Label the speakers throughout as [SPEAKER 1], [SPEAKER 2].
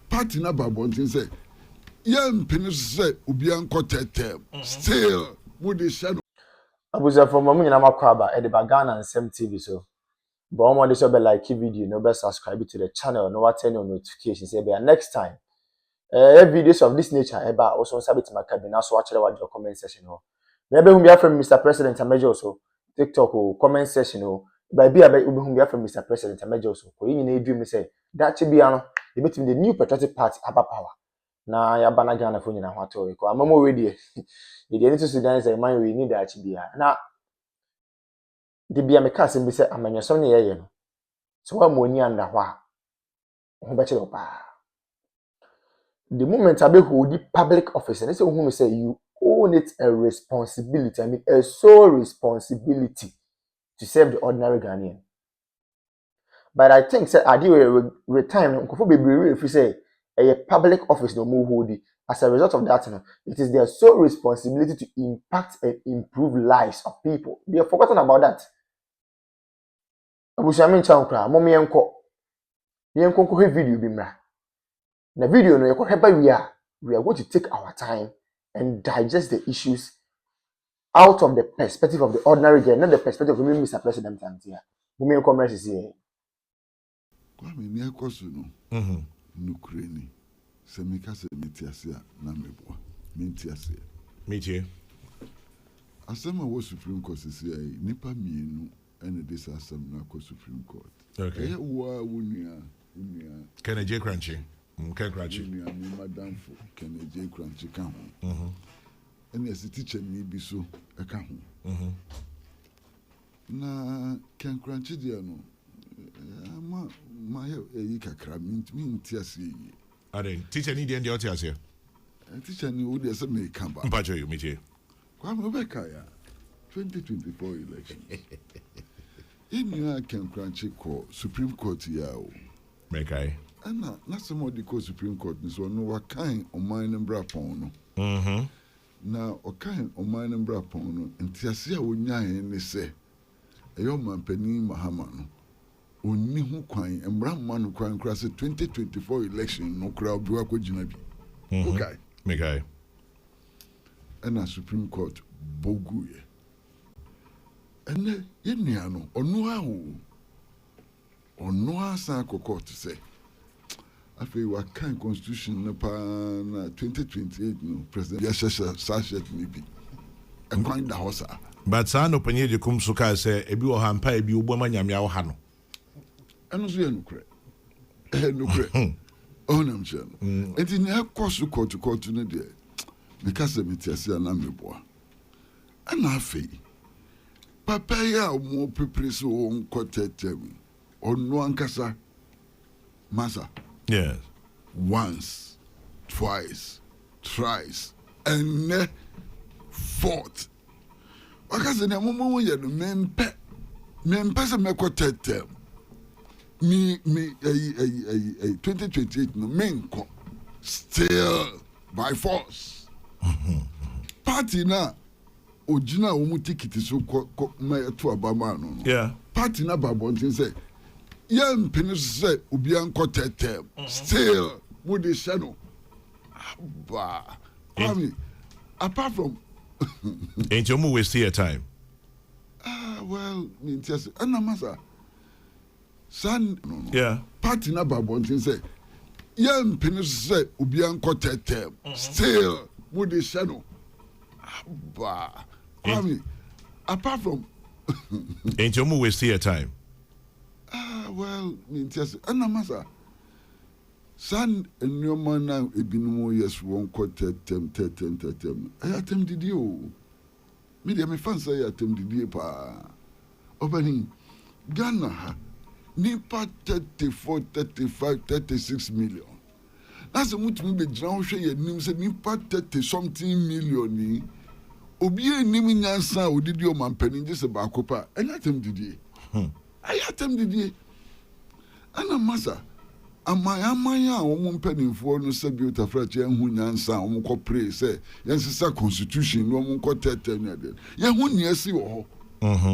[SPEAKER 1] Party na babontin say yam pinu say obi anko tetem still would the shadow
[SPEAKER 2] abuza from mamu nyina makwaba e de bagana nsem TV so but omo de so be like video no be subscribe to the channel no what turn on notifications say be next time videos of this nature eba also sabit makabina so watch the comment section ho maybe whom be from Mr. President Amajo so TikTok or comment section ho by be whom be from Mr. President Amajo so ko yin na edwum say that chi bia no e betim the new patriotic party aba power na ya bana Ghana fo nyina ho ato ko amamo we de e dey need to Sudan say man we need that chi bia na de bia me ka sem bi say amanyasom ne yeye no so wa mo ni anda ho a ho be chiro pa the moment I be hold the public office and say who say you own it a responsibility. I mean a sole responsibility to serve the ordinary Ghanaian. But I think say I do retirement nkofo bebree if you say a public office no more hold it. As a result of that, it is their sole responsibility to impact and improve lives of people. They have forgotten about that. Abushami chankra momi enko. Yenko ko video bi mra. Na video no we are going to take our time and digest the issues out of the perspective of the ordinary girl, not the perspective of Mr. President here. Women commerce is here.
[SPEAKER 1] Kwame ni akoso no. Nukreni. Se meka se metiase na mebo. Mentiase.
[SPEAKER 3] Metie.
[SPEAKER 1] Asema wo Supreme Court is here. Nipa mienu ene this asem na ko Supreme Court.
[SPEAKER 3] Okay.
[SPEAKER 1] Wa wunia.
[SPEAKER 3] Can J Crunchy? Can Crunchy.
[SPEAKER 1] Madam for Can J Crunchy kan ho. And as a teacher ni bi so e kan ho. Na Can Crunchy dia no. Ma e kakra mintiase yi.
[SPEAKER 3] Ade teacher ni dia ndi otiase.
[SPEAKER 1] Teacher ni wo dia se me kan ba.
[SPEAKER 3] Mpacho you metie.
[SPEAKER 1] Kwa me be ka ya 2024 election. Inu Can Crunchy ko Supreme Court ya o.
[SPEAKER 3] Mekai.
[SPEAKER 1] Ana na somebody ko Supreme Court ni so no wakan oman mbra pon no. Na okan oman mbra pon no ntiase a wonyan ne se eyo mampani Mahama no. Onni hu kwan mbra man kwan kra se 2024 election no kra obi wa ko gina bi. Okay.
[SPEAKER 3] Mekai.
[SPEAKER 1] Ana Supreme Court boguye. Ene yenia no onu ha ho. Onu asa ko court say afi wa kan constitution na pa na 2028 no president ya sashet ni bi enkwan da hosa
[SPEAKER 3] but sa no panye de kum so ka say ebi o ha mpa ebi obo manyame awo ha no
[SPEAKER 1] eno so ye nukre onam chen enti ni akoso court no de because me tiase na meboa ana afi papa ya mo prepare so on kotetem onu ankasa masa.
[SPEAKER 3] Yes.
[SPEAKER 1] Once, twice, thrice, and fourth. Because the moment you mempe se me kotetem. Me 2028 no menko still by force. Party na ojina omu ticket so ko me to abama no.
[SPEAKER 3] Yeah.
[SPEAKER 1] Party na babontin say yam pinu say obi anko tetem still would the shadow ba apart from
[SPEAKER 3] ain't you mo waste your time
[SPEAKER 1] well just anamasa san no
[SPEAKER 3] yeah
[SPEAKER 1] party na babontin say yam pinu say obi anko tetem still would the shadow ba apart from
[SPEAKER 3] ain't you mo waste your time
[SPEAKER 1] well just anamasa san enyoma na ebinumo yes won tetem ayatem didi o me de me fansa ayatem didi pa obani Ghana ha nipa 34 35 36 million that's mutumi be gira ho hwe yanim se nipa 30 something million ni obi enim nyansa odidi o mampani je se ba kopa ayatem didi ayatem didi ana masa amaya omo mpanimfo no se beautiful che hu nyansa omo ko pray say yensisa constitution no omo ko tetem ya de ye hu niasi wo ho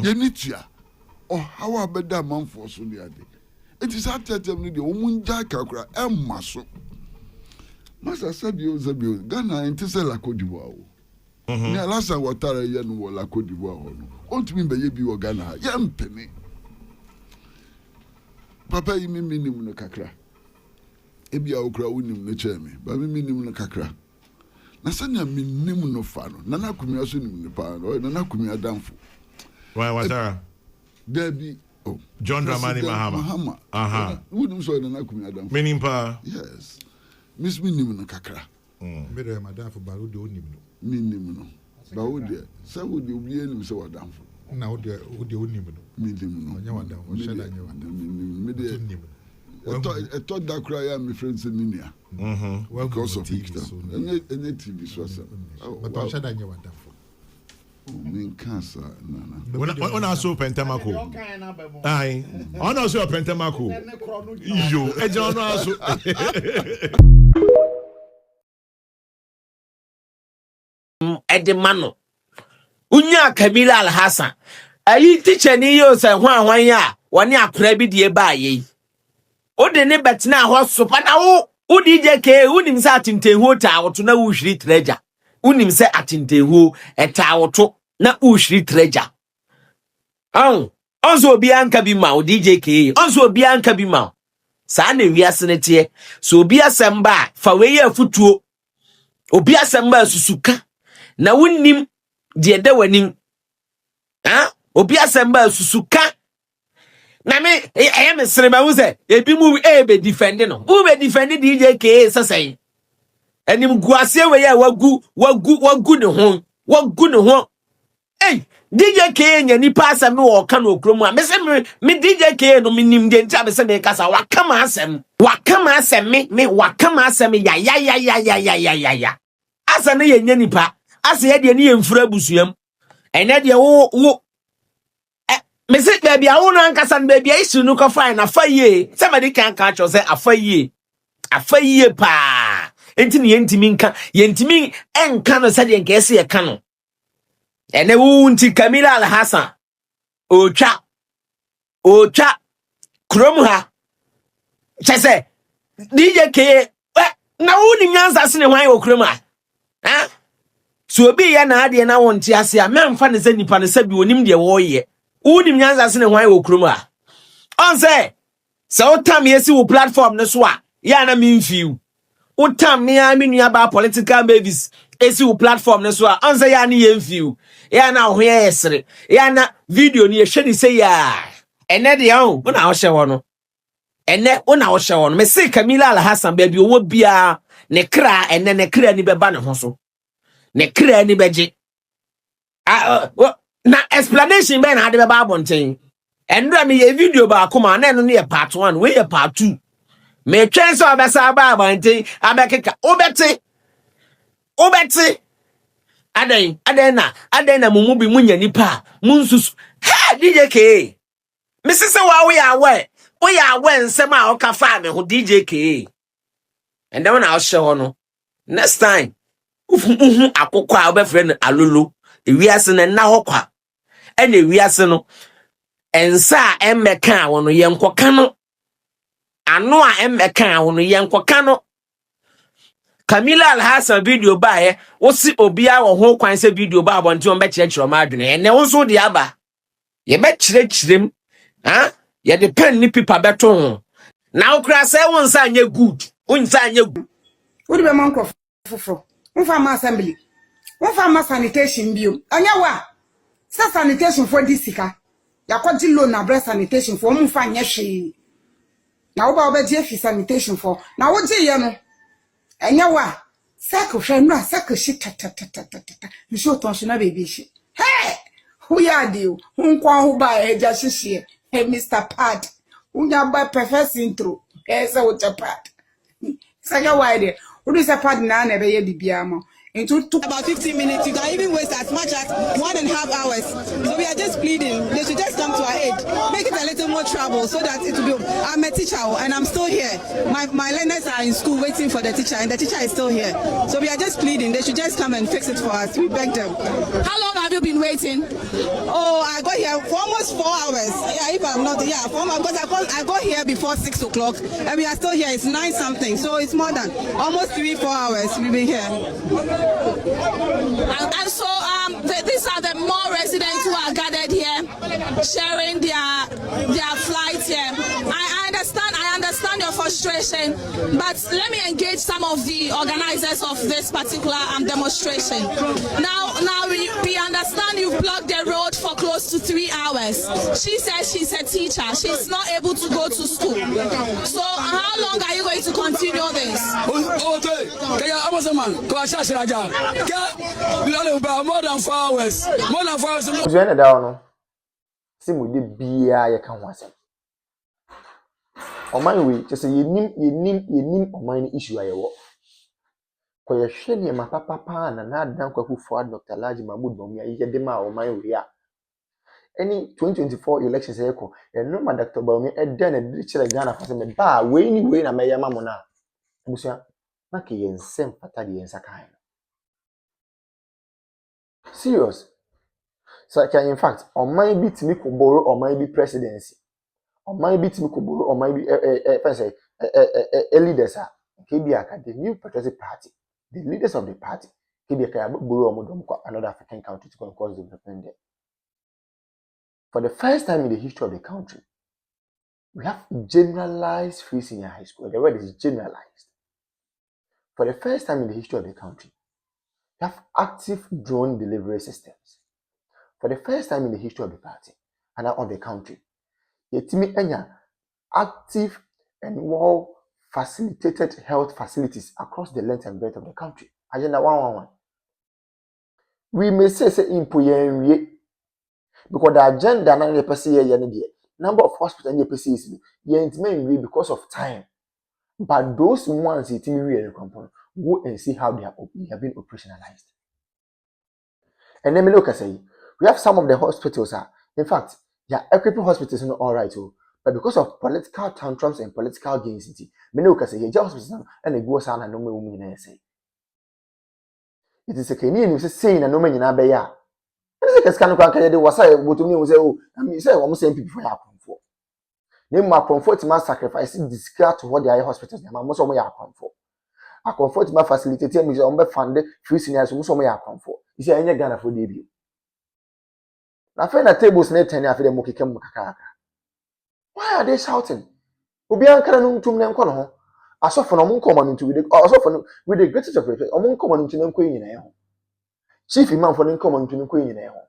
[SPEAKER 1] ye nitia o hawa beda manfo so ne ade It is at that time the woman Jakakra and Maso. Master said you Ghana and Tessela Cote d'Ivoire. Near last time what Tara Yan were la Cote d'Ivoire. Won't mean by you or Ghana, Yam Penny. Papa, you mean minimum no kakra. Ebi a okra wonim no cheme, ba me minim no kakra. Na sanya minim no fa no, nana kumi aso nim no pa no, nana kumi adamfo.
[SPEAKER 3] Why Watara?
[SPEAKER 1] There be
[SPEAKER 3] John Dramani Mahama.
[SPEAKER 1] Wonim so nana kumi adamfo.
[SPEAKER 3] Minim pa.
[SPEAKER 1] Yes. Miss minim no kakra.
[SPEAKER 4] Me de madam for baru de onim no.
[SPEAKER 1] Minim no. Ba wo de, say wo de obi enim say wadamfo.
[SPEAKER 4] Na wo de onim no.
[SPEAKER 1] Minim no.
[SPEAKER 4] Onya wadamfo, sheda nya wadamfo.
[SPEAKER 1] Me de I thought that cry my friends in India. Because of it. Any TV source.
[SPEAKER 4] But I shada nya wadamfo.
[SPEAKER 1] Min cancer, nana.
[SPEAKER 3] On also pentamako. Aye. On also pentamako. Yo, e John also.
[SPEAKER 5] Edemano. Unya Kamila Al Hassan. Ayi teacher ni yo se hwan ya, woni akora bi de ba yi. O de ne betina ho sopa na wo DJ K unim se atintenhu ta woto na wo hwiri treasure. Unim se atintenhu eta woto na wo hwiri treasure. Onzo obi anka bi ma o DJ K. Onzo obi anka bi ma. Sa na wiase ne tie. So obi asamba fa we ya futuo. Obi asamba susuka. Na wonim de da wanim. Obi asamba susuka. Na me me srema wo se ebi mu be defend no. Wo be defend DJ K sasai. Enim guase we ya wagu ne ho. Wagu ne ho. Hey, DJ K nya ni pa asem wo ka no okromu a me se me DJ K no minim de ntia be se me kasa wakama asem. Wakama asem me wakama asem ya. Asa ne ye nya nipa. Asa ye de ne ye mfura busuam. Ene de wo me say baby I won ankasa no baby isu no ko fine na faye somebody can catch us say afaye pa enti ne yentimi nka yentimi enka no say de nkese ye ka no ene wu nti Kamila Al Hassan otwa krom ha chese DJ K na wu ni nyansa se ne hwan wo krom ha so obi ya na ade na wonti ase a memfa ne se nipa ne sabi onim de wo ye unim nyanza se ne hwan wo krom a on say so tam yesi wo platform ne so a ya na memfiu wo tam me a me nua ba political babies esi wo platform ne so a on say ya na yemfiu ya na ho ye yesre ya na video ni ye hwe ni say ya ene de ho na wo hye wo no ene wo na wo hye wo no me say Kamila Al Hassan ba bi owo bia ne kra ene ne kra ni beba ne ho so ne kra ni beje na explanation be na de be abonten endra me ye video ba akoma na no ne part 1 we ye part 2 me twen so obesa ba abonten abekeka obeti aden na mumu bi munya nipa munsusu ha DJ K Mrs. wa we are nsem a o ka fa me ho DJ K and then na o hye ho no next time ufu akokwa a obefre no alolo ewiase na ho kwa ene wiase no ensa emmeka wono yenkoka no ano a emmeka wono yenkoka no Kamila Al Hassan video ba wo si obia wo ho kwan se video ba abonti on be kirechiro ma adwene ene wo so de aba ye be kirechirem ye de pen ni paper beto ho na wo kra se won sa anya good unsa anya good
[SPEAKER 6] wo de be man ko foforo won fa ma assembly won fa ma sanitation bio anya wa sa sanitation for disika yakwaji loan na breast sanitation for mu fa nya hwe na wo ba obeje fi sanitation for na wo je ye no anya wa sako hwe no sako shi ta nso tonshina baby shi hey who ya dio nkwa ho ba eja hihie hey Mr. Pratt unya ba perfect intro say what Pratt sanya wa de wo do say Pratt na be ye bibia mo It took about 15 minutes. You can even waste as much as 1.5 hours. So we are just pleading. They should just come to our aid. Make it a little more trouble so that it will be. I'm a teacher and I'm still here. My learners are in school waiting for the teacher and the teacher is still here. So we are just pleading. They should just come and fix it for us. We beg them. How long have you been waiting? Oh, I got here for almost 4 hours. Yeah, if I'm not, yeah, 4 hours. Because I got here before 6 o'clock and we are still here. It's 9 something. So it's more than almost 3-4 hours we've been here. And so these are the more residents who are gathered here, sharing their flight here. I understand your frustration, but let me engage some of the organizers of this particular demonstration. Now we understand you've blocked the road for close to 3 hours. She says she's a teacher. She's not able to go to school. So how long are you going to continue this?
[SPEAKER 2] Amasaman, more than 4 hours. More than 4 hours. Simu de bia ye kan wasem. Oman we just say yenim oman issue ayewo. Ko ye hwe ne ma papa na adan kwaku for Dr. Laji Mahmood Bawumia ye de ma oman we a. Any 2024 elections eko, e no ma Dr. Bawumia e den e de kire Ghana for say ba we na me yama mo na. Busia na ke ye nsem pata de yensa kan. Serious. So in fact, on my bit me could borrow or my be presidency. On my bit me could borrow or my be leaders are KBA, the new patriotic party, the leaders of the party, KBA borrow another African country to cause development there. For the first time in the history of the country, we have generalized free senior high school. The word is generalized. For the first time in the history of the country, we have active drone delivery systems. For the first time in the history of the party and of the country, yetimi enya active and well facilitated health facilities across the length and breadth of the country. Agenda 111. We may say impo yenwie because the agenda na the person here number of hospitals and the is yenime because of time. But those ones yetimi we go and see how they have been operationalized. And then me look say we have some of the hospitals in fact, yeah, equipping hospitals are not all right, but because of political tantrums and political gains, many can say, yeah, hospitals and they go on and no women say. It is a Kenyan who saying and no man in Abaya. This is a kind of country that was I would to me was oh, I mean, say almost same people for comfort. Name my comfort my sacrificing discard to what the hospitals, most of my comfort. I comfort my facilitator is on the funded free seniors, most of my comfort. You see, any Ghana for debut. Na fe na tables na tani afi dem mokekam kakaka. Why are they shouting? Obi ankara no ntum ne nko no ho. Asofo no mo nkoma no ntu asofo no with the greatest of respect, omo nkoma no ntu ne nko nyina ho. Chief imam for ne nkoma no ntu ne nko nyina ho.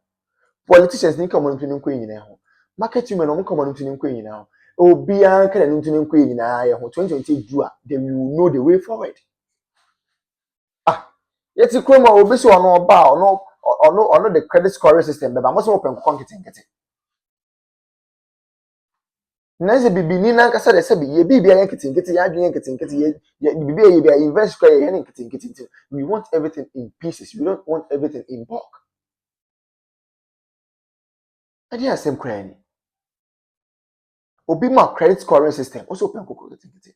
[SPEAKER 2] Politicians ne nkoma no ntu ne nko nyina ho. Market women no nkoma no ntu ne nko nyina ho. Obi ankara no ntu ne nko nyina ye ho. 2020 dua, they will know the way forward. Yeti kroma obi so ono ba ono the credit scoring system be ba mo so open konketenkete. Nanze bibini na nkasa de se bi ye bibia yanketenkete ya adwen yanketenkete ye bibia ye bia invest square ye yanketenkete. We want everything in pieces. We don't want everything in bulk. Adi asem kra ni. Obi ma credit scoring system also open konketenkete.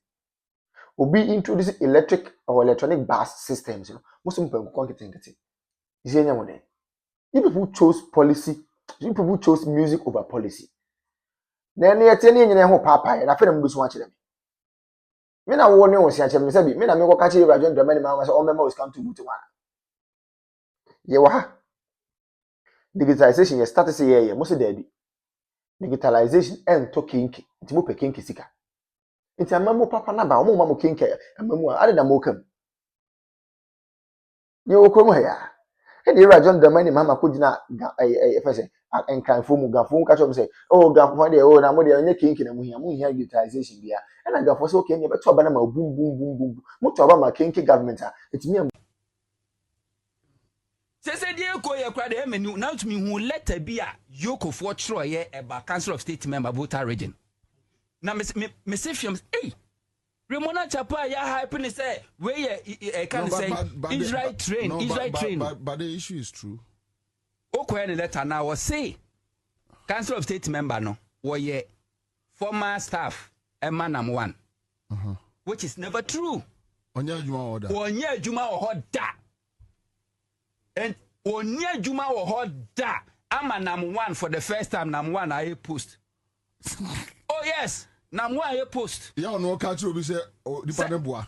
[SPEAKER 2] Obi introduce electric or electronic bus systems, most of them konketenkete. Is any one there? You people chose policy, you people chose music over policy. Then you tell me you papa, and I feel I'm going to watch them. Me na warning was such a message. Me na me go catch you by John Dramani Mama, so all members come to Mutuana. Yewa. Digitalization, you start to say, yeah, most of the digitalization and talking, it's more peking sika. It's a mamma papa naba, or mamma kinka, and mamma added a mockum. You will come here. And you John Dramani Mama could not, if I say, and can form Gafun catch up say, oh, Gafun, oh, I'm only a kinky and we have utilization here. And I got for so can you but to Banama boom, boom, boom, boom, much about my kinky government. It's me.
[SPEAKER 7] Say dear Koya cried a menu now to me who let a be a yoke of what Troy about Council of State member voter region. Now Miss Fiums, hey, Ramona Chapa ya hype say where can say Israel train.
[SPEAKER 1] But the issue is true.
[SPEAKER 7] Okay, the letter now was say Council of State member no were former staff Emanam 1, which is never true. Onye Juma or da. And Onye Juma or da. Amanam 1 for the first time. Nam 1 I post. Oh yes, Nam 1 I post.
[SPEAKER 1] Yeah, no catch you. We say, oh, the panel boy.